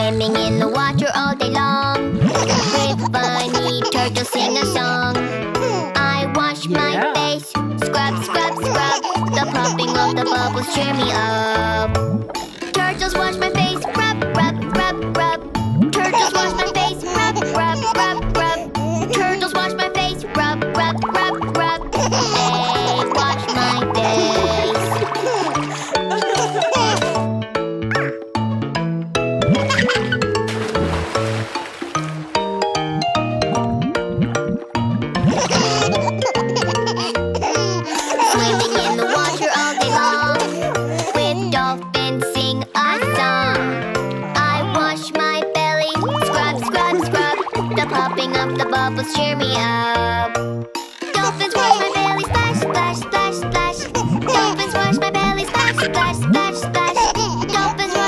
Swimming in the water all day long. With funny turtles sing a song. I wash my face, scrub, scrub, scrub. The popping of the bubbles cheer me up. Turtles wash my face, rub, rub, rub, rub. Turtles wash my face, rub, rub, rub, rub. Turtles wash my face, rub, rub, rub, rub. They wash my face. Swimming in the water all day long. With dolphins sing a song. I wash my belly, scrub, scrub, scrub. The popping of the bubbles cheer me up. Dolphins wash my